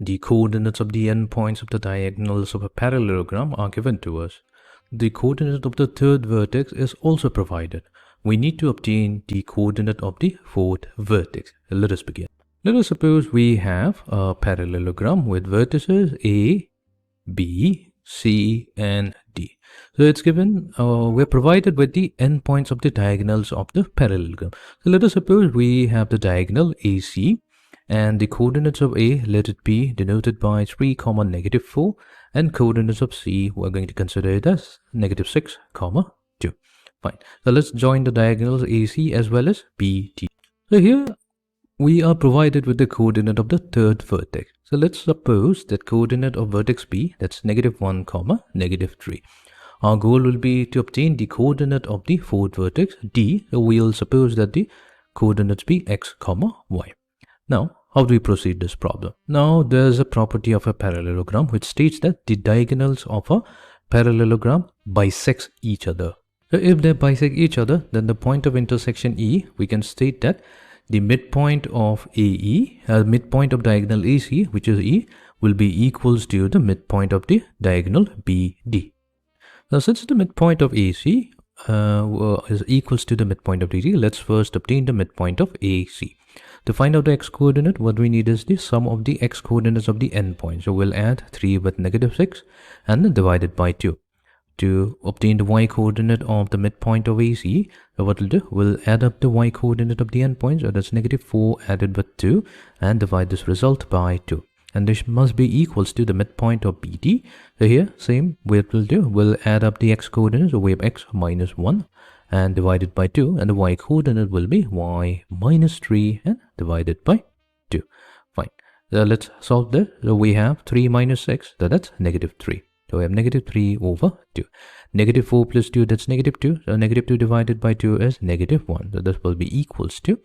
The coordinates of the endpoints of the diagonals of a parallelogram are given to us. The coordinate of the third vertex is also provided. We need to obtain the coordinate of the fourth vertex. Let us begin. Let us suppose we have a parallelogram with vertices A, B, C, and D. So it's given, we're provided with the endpoints of the diagonals of the parallelogram. So let us suppose we have the diagonal AC, and the coordinates of A, let it be denoted by 3, -4, and coordinates of C, we're going to consider it as -6, 2. Fine. So let's join the diagonals AC as well as BD. So here we are provided with the coordinate of the third vertex. So let's suppose that coordinate of vertex B, that's -1, -3. Our goal will be to obtain the coordinate of the fourth vertex D. So we'll suppose that the coordinates be x, y. Now, how do we proceed this problem? Now, there's a property of a parallelogram which states that the diagonals of a parallelogram bisect each other. So if they bisect each other, then the point of intersection E, we can state that the midpoint of AE, midpoint of diagonal AC, which is E, will be equals to the midpoint of the diagonal BD. Now, since the midpoint of AC is equals to the midpoint of DD, let's first obtain the midpoint of AC. To find out the x-coordinate, what we need is the sum of the x-coordinates of the endpoint. So we'll add 3 with -6 and then divide it by 2. To obtain the y-coordinate of the midpoint of AC, so what we'll do, we'll add up the y-coordinate of the endpoint, so that's -4 added with 2, and divide this result by 2. And this must be equals to the midpoint of BD. So here, same, what we'll do, we'll add up the x-coordinates, so we have x -1, and divide it by 2, and the y-coordinate will be y -3, and divide it by 2. Fine. So let's solve this. So we have 3 - 6, so that's -3. So we have -3 over 2. -4 plus 2, that's -2. So -2 divided by 2 is -1. So this will be equals to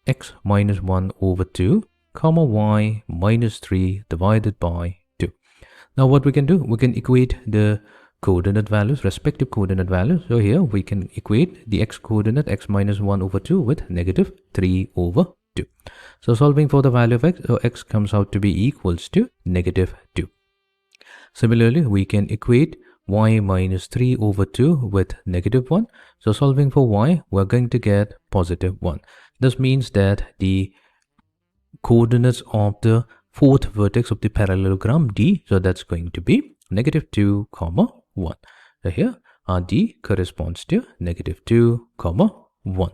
x -1 over 2, comma y -3 divided by 2. Now what we can do, we can equate the coordinate values, respective coordinate values. So here we can equate the x-coordinate x -1 over 2 with -3 over 2. So solving for the value of x, so x comes out to be equals to -2. Similarly, we can equate y -3 over 2 with -1. So solving for y, we're going to get +1. This means that the coordinates of the fourth vertex of the parallelogram D, so that's going to be -2, 1. So here our D corresponds to -2, 1.